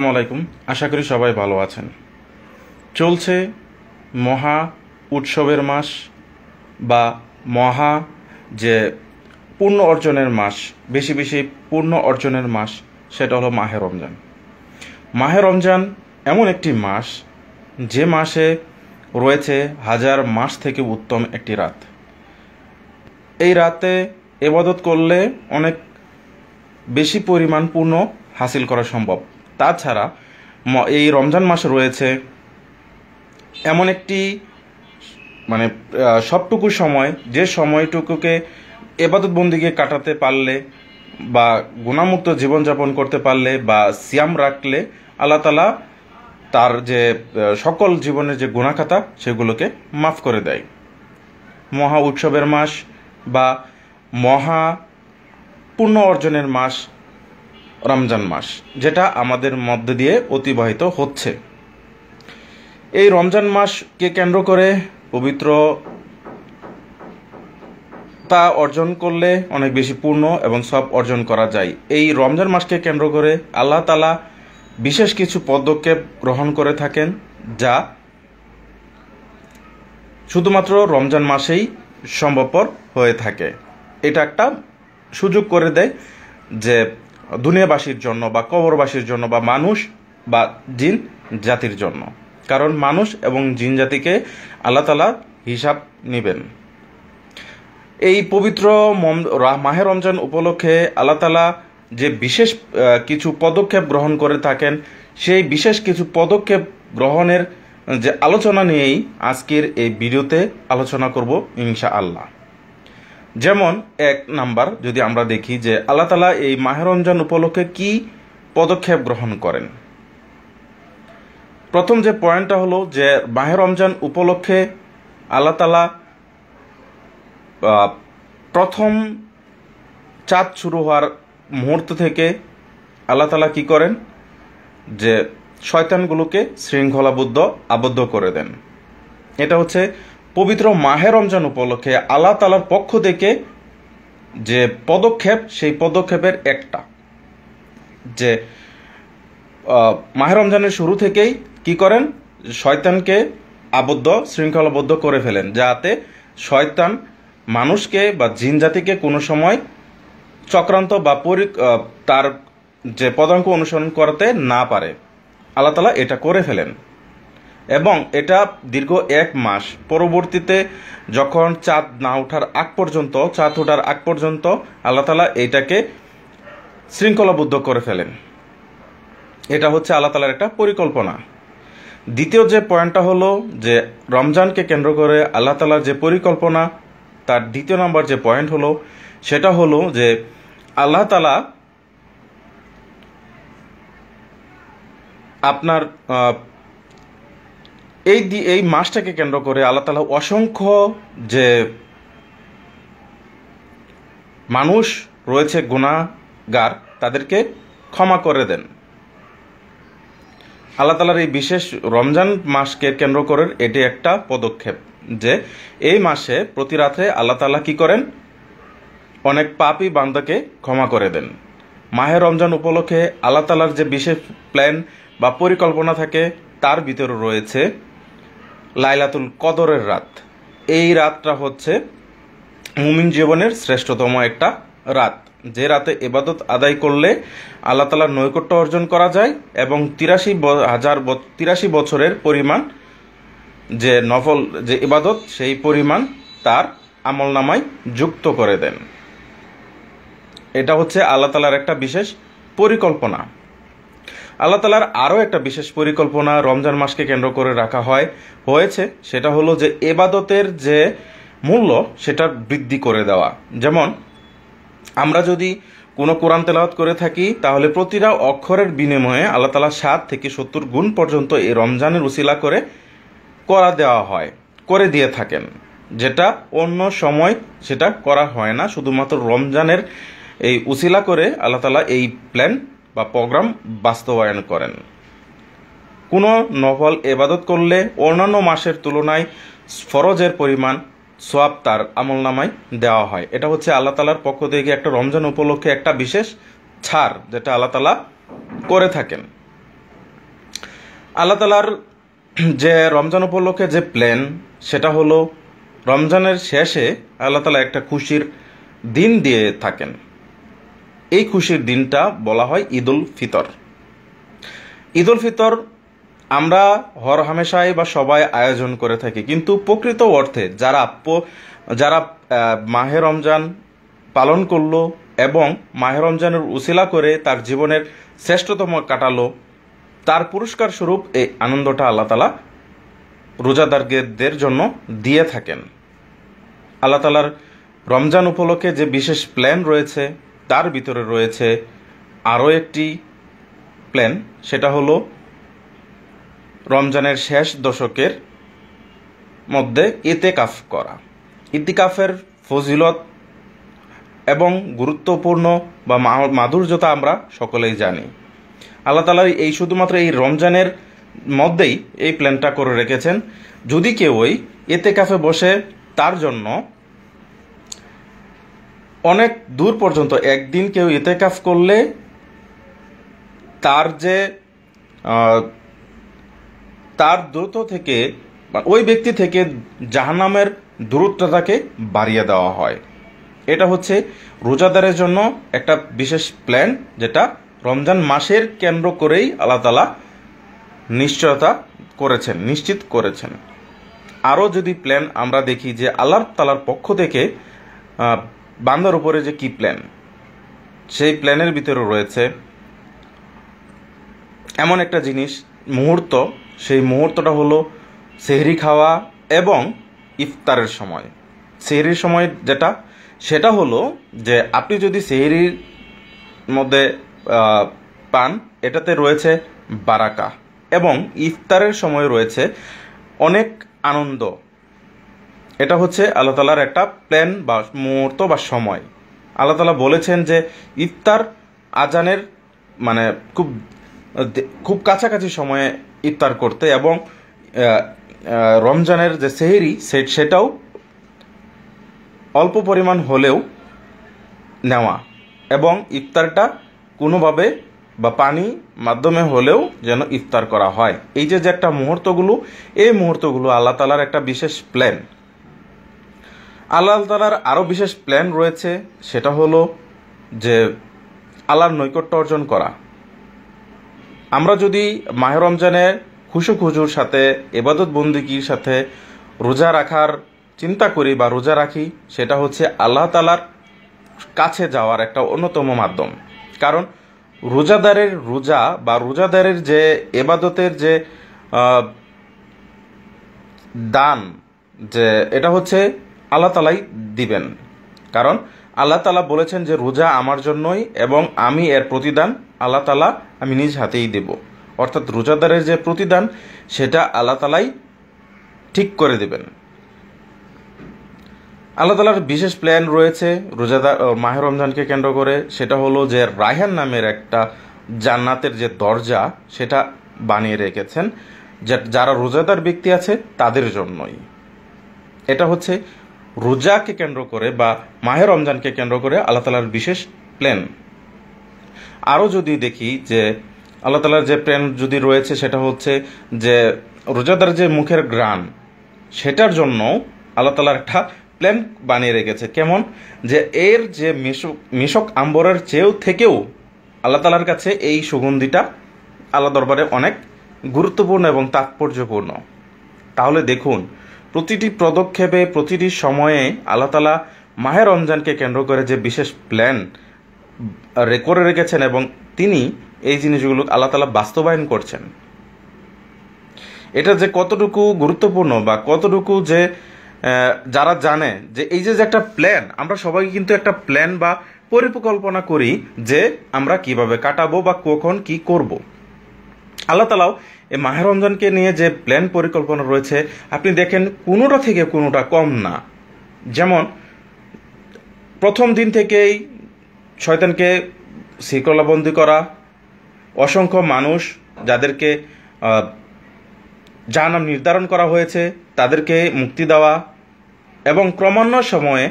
আসসালামু আলাইকুম। আশা করি সবাই ভালো আছেন। চলছে মহা উৎসবের মাস বা মহা যে পুণ্য অর্জনের মাস, বেশি বেশি পুণ্য অর্জনের মাস, সেটা হলো মাহে রমজান। মাহে রমজান এমন একটি মাস যে মাসে রয়েছে হাজার মাস থেকে উত্তম একটি রাত। এই রাতে ইবাদত করলে অনেক বেশি পরিমাণ পুণ্য হাসিল করা সম্ভব। তাছাড়া এই রমজান মাসে রয়েছে এমন একটি সবটুকু সময়, যে সময়টুকুকে ইবাদত বন্দিকে কাটাতে পারলে বা গুনাহমুক্ত জীবনযাপন করতে পারলে বা সিয়াম রাখলে আল্লাহ তাআলা তার যে সকল জীবনের যে গুনাহখাতা সেগুলোকে মাফ করে দেয়। মহা উৎসবের মাস বা মহা পুণ্য অর্জনের মাস রমজান মাস, যেটা আমাদের মধ্যে দিয়ে অতিবাহিত হচ্ছে। এই রমজান মাসকে কেন্দ্র করে পবিত্রতা অর্জন করলে অনেক বেশি পূর্ণ এবং সব অর্জন করা যায়। এই রমজান মাসকে কেন্দ্র করে আল্লাহ তাআলা বিশেষ কিছু পদক্ষেপ গ্রহণ করে থাকেন, যা শুধুমাত্র রমজান মাসেই সম্ভবপর হয়ে থাকে। এটা একটা সুযোগ করে দেয় যে দুনিয়াবাসীর জন্য বা কবরবাসীর জন্য বা মানুষ বা জিন জাতির জন্য, কারণ মানুষ এবং জিন জাতিকে আল্লাহ তাআলা হিসাব নেবেন। এই পবিত্র মাহে রমজান উপলক্ষে আল্লাহ তাআলা যে বিশেষ কিছু পদক্ষেপ গ্রহণ করে থাকেন, সেই বিশেষ কিছু পদক্ষেপ গ্রহণের যে আলোচনা নিয়েই আজকের এই ভিডিওতে আলোচনা করব ইনশাআল্লাহ। যেমন এক নাম্বার যদি আমরা দেখি যে আল্লাহ তাআলা এই মাহে রমজান উপলক্ষে কি পদক্ষেপ গ্রহণ করেন। প্রথম যে পয়েন্টটা হলো যে মাহে রমজান উপলক্ষে আল্লাহ তাআলা প্রথম চাঁদ শুরু হওয়ার মুহূর্ত থেকে আল্লাহ তাআলা কি করেন, যে শয়তানগুলোকে শৃঙ্খলাবদ্ধ আবদ্ধ করে দেন। এটা হচ্ছে পবিত্র মাহে রমজান উপলক্ষে আল্লাহ তাআলার পক্ষ থেকে যে পদক্ষেপ, সেই পদক্ষেপের একটা, যে মাহে রমজানের শুরু থেকেই কি করেন, শয়তানকে আবদ্ধ শৃঙ্খলাবদ্ধ করে ফেলেন, যাতে শয়তান মানুষকে বা জিন জাতিকে কোনো সময় চক্রান্ত বা তার যে পদাঙ্ক অনুসরণ করতে না পারে। আল্লাহ তাআলা এটা করে ফেলেন এবং এটা দীর্ঘ 1 মাস পরবর্তীতে যখন চাঁদ ওঠার আগ পর্যন্ত আল্লাহ তাআলা এটাকে শৃঙ্খলাবদ্ধ করে ফেলেন। এটা হচ্ছে আল্লাহ তাআলার একটা পরিকল্পনা। দ্বিতীয় যে পয়েন্টটা হলো যে রমজানকে কেন্দ্র করে আল্লাহ তাআলার যে পরিকল্পনা, তার দ্বিতীয় নাম্বার যে পয়েন্ট হলো সেটা হলো যে আল্লাহ তাআলা আপনার এই মাসটাকে কেন্দ্র করে আল্লাহ তাআলা অসংখ্য যে মানুষ রয়েছে গুনাহগার, তাদেরকে ক্ষমা করে দেন। আল্লাহ তাআলার এই বিশেষ রমজান মাসকে কেন্দ্র করে এটি একটা পদক্ষেপ যে এই মাসে প্রতি রাতে আল্লাহ তাআলা কি করেন, অনেক পাপী বান্দাকে ক্ষমা করে দেন। মাহে রমজান উপলক্ষে আল্লাহ তাআলার যে বিশেষ প্ল্যান বা পরিকল্পনা থাকে, তার ভিতরে রয়েছে লাইলাতুল কদরের রাত। এই রাতটা হচ্ছে মুমিন জীবনের শ্রেষ্ঠতম একটা রাত, যে রাতে ইবাদত আদায় করলে আল্লাহ তাআলার নৈকট্য অর্জন করা যায় এবং 83 বছরের পরিমাণ যে নফল যে ইবাদত, সেই পরিমাণ তার আমলনামায় যুক্ত করে দেন। এটা হচ্ছে আল্লাহ তাআলার একটা বিশেষ পরিকল্পনা। আল্লাহ তাআলার আরও একটা বিশেষ পরিকল্পনা রমজান মাসকে কেন্দ্র করে রাখা হয়েছে, সেটা হলো যে ইবাদতের যে মূল্য সেটা বৃদ্ধি করে দেওয়া। যেমন আমরা যদি কোনো কোরআন তেলাওয়াত করে থাকি, তাহলে প্রতিটা অক্ষরের বিনিময়ে আল্লাহ তাআলা 7 থেকে 70 গুণ পর্যন্ত এই রমজানের উসিলা করে দিয়ে থাকেন, যেটা অন্য সময় সেটা করা হয় না। শুধুমাত্র রমজানের এই উসিলা করে আল্লাহ তাআলা এই প্ল্যান বা প্রোগ্রাম বাস্তবায়ন করেন। কোনো নফল ইবাদত করলে অন্যান্য মাসের তুলনায় ফরজের পরিমাণ সওয়াব তার আমলনামায় দেওয়া হয়। এটা হচ্ছে আল্লাহ তাআলার পক্ষ থেকে একটা রমজান উপলক্ষে একটা বিশেষ ছাড়, যেটা আল্লাহ তাআলা করে থাকেন। আল্লাহ তাআলার যে রমজান উপলক্ষে যে প্ল্যান, সেটা হলো রমজানের শেষে আল্লাহ তাআলা একটা খুশির দিন দিয়ে থাকেন। এই খুশির দিনটা বলা হয় ঈদুল ফিতর। ঈদুল ফিতর আমরা হর হামেশাই বা সবাই আয়োজন করে থাকি, কিন্তু প্রকৃত অর্থে যারা মাহে রমজান পালন করলো এবং মাহে রমজানের উসিলা করে তার জীবনের শ্রেষ্ঠতম কাটালো, তার পুরস্কার স্বরূপ এই আনন্দটা আল্লাহ তাআলা রোজাদারদের জন্য দিয়ে থাকেন। আল্লাহ তাআলার রমজান উপলক্ষে যে বিশেষ প্ল্যান রয়েছে, তার ভিতরে রয়েছে আরও একটি প্ল্যান, সেটা হলো রমজানের শেষ দশকের মধ্যে ইতিকাফ করা। ইতিকাফের ফজিলত এবং গুরুত্বপূর্ণ বা মাধুর্যতা আমরা সকলেই জানি। আল্লাহ তাআলা এই শুধুমাত্র এই রমজানের মধ্যেই এই প্ল্যানটা করে রেখেছেন। যদি কেউ ওই ইতিকাফে বসে, তার জন্য অনেক দূর পর্যন্ত একদিন কেউ ইতিকাফ করলে তার দূরত্ব থেকে, ওই ব্যক্তি থেকে জাহান্নামের দূরত্বটাকে বাড়িয়ে দেওয়া হয়। এটা হচ্ছে রোজাদারের জন্য একটা বিশেষ প্ল্যান, যেটা রমজান মাসের কেন্দ্র করেই আল্লাহ তাআলা নিশ্চিত করেছেন। আরও যদি প্ল্যান আমরা দেখি যে আল্লাহ তাআলার পক্ষ থেকে বান্দার উপরে যে কি প্ল্যান, সেই প্ল্যানের ভিতরে রয়েছে এমন একটা জিনিস, মুহূর্ত। সেই মুহূর্তটা হলো সেহরি খাওয়া এবং ইফতারের সময়। সেহরির সময় সেটা হলো যে আপনি যদি সেহরির মধ্যে পান, এটাতে রয়েছে বারাকা, এবং ইফতারের সময় রয়েছে অনেক আনন্দ। এটা হচ্ছে আল্লাহ তাআলার একটা প্ল্যান বা মুহূর্ত বা সময়। আল্লাহ তাআলা বলেছেন যে ইফতার আজানের মানে খুব কাছাকাছি সময়ে ইফতার করতে, এবং রমজানের যে সেহরি সেটাও অল্প পরিমাণ হলেও নেওয়া, এবং ইফতারটা কোনোভাবে বা পানি মাধ্যমে হলেও যেন ইফতার করা হয়। এই যে একটা মুহূর্তগুলো, এই মুহূর্তগুলো আল্লাহ তাআলার একটা বিশেষ প্ল্যান। আল্লাহ তাআলার আরও বিশেষ প্ল্যান রয়েছে, সেটা হলো যে আল্লাহর নৈকট্য অর্জন করা। আমরা যদি মাহে রমজানে খুশুর সাথে, ইবাদত বন্দেগীর সাথে রোজা রাখার চিন্তা করি বা রোজা রাখি, সেটা হচ্ছে আল্লাহ তাআলার কাছে যাওয়ার একটা অন্যতম মাধ্যম। কারণ রোজাদারের রোজা বা রোজাদারের যে ইবাদতের যে দান, যে এটা হচ্ছে আল্লাহ তাআলাই দিবেন। কারণ আল্লাহ তাআলা বলেছেন যে রোজা আমার জন্যই, এবং আমি এর প্রতিদান আল্লাহ তাআলা আমি নিজ হাতেই দেব। অর্থাৎ রোজাদারের যে প্রতিদান, সেটা আল্লাহ তাআলাই ঠিক করে দেবেন। আল্লাহ তাআলার বিশেষ প্ল্যান রয়েছে রোজাদার মাহে রমজানকে কেন্দ্র করে, সেটা হলো যে রায়হান নামের একটা জান্নাতের যে দরজা, সেটা বানিয়ে রেখেছেন যারা রোজাদার ব্যক্তি আছে তাদের জন্যই। এটা হচ্ছে রোজাকে কেন্দ্র করে বা মাহে রমজানকে কেন্দ্র করে আল্লাহ তাআলার বিশেষ প্ল্যান। আরও যদি দেখি যে আল্লাহ তাআলার যে প্ল্যান যদি রয়েছে, সেটা হচ্ছে যে রোজাদার যে মুখের ঘ্রাণ, সেটার জন্য আল্লাহ তাআলার একটা প্ল্যান বানিয়ে রেখেছে। কেমন যে এর যে মিশক আম্বরের থেকেও আল্লাহ তাআলার কাছে এই সুগন্ধিটা আল্লাহ দরবারে অনেক গুরুত্বপূর্ণ এবং তাৎপর্যপূর্ণ। তাহলে দেখুন, প্রতিটি পদক্ষেপে, প্রতিটি সময়ে আল্লাহ তাআলা মাহে রমজানকে কেন্দ্র করে যে বিশেষ প্ল্যান করে রেখেছেন, এবং তিনি এই জিনিসগুলো আল্লাহ তাআলা বাস্তবায়ন করছেন। এটা যে কতটুকু গুরুত্বপূর্ণ বা কতটুকু যে যারা জানে যে এই যে একটা প্ল্যান, আমরা সবাই কিন্তু একটা প্ল্যান বা পরিকল্পনা করি যে আমরা কিভাবে কাটাবো বা কখন কি করব। আল্লাহ তাআলাও এই মাহে রমজানকে নিয়ে যে প্ল্যান পরিকল্পনা রয়েছে, আপনি দেখেন কোনোটা থেকে কোনোটা কম না। যেমন প্রথম দিন থেকেই শয়তানকে শৃঙ্খলাবন্দি করা, অসংখ্য মানুষ যাদেরকে জাহান্নাম নির্ধারণ করা হয়েছে তাদেরকে মুক্তি দেওয়া, এবং ক্রমান্বয় সময়ে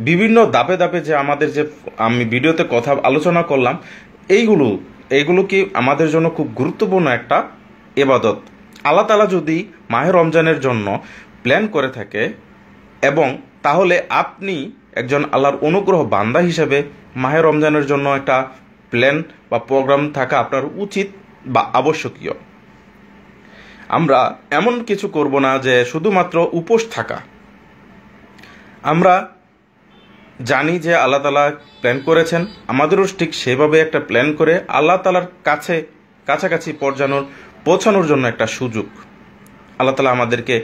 বিভিন্ন ধাপে ধাপে যে আমাদের যে আমি ভিডিওতে কথা আলোচনা করলাম, এইগুলো কি আমাদের জন্য খুব গুরুত্বপূর্ণ একটা ইবাদত। আল্লাহ তাআলা যদি মাহে রমজানের জন্য প্ল্যান করে থাকে এবং তাহলে আপনি একজন আল্লাহর অনুগ্রহ বান্দা হিসেবে মাহে রমজানের জন্য একটা প্ল্যান বা প্রোগ্রাম থাকা আপনার উচিত বা আবশ্যকীয়। আমরা এমন কিছু করব না যে শুধুমাত্র উপোস থাকা। আমরা জানি যে আল্লাহ তাআলা প্ল্যান করেছেন, আমাদেরও ঠিক সেভাবে একটা প্ল্যান করে আল্লাহ তাআলার কাছাকাছি পৌঁছানোর জন্য একটা সুযোগ। আল্লাহ তাআলা আমাদেরকে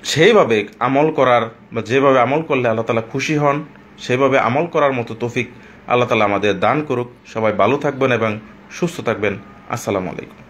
সেইভাবে আমল করার বা যেভাবে আমল করলে আল্লাহ তাআলা খুশি হন সেভাবে আমল করার মতো তৌফিক আল্লাহ তাআলা আমাদের দান করুক। সবাই ভালো থাকবেন এবং সুস্থ থাকবেন। আসসালামু আলাইকুম।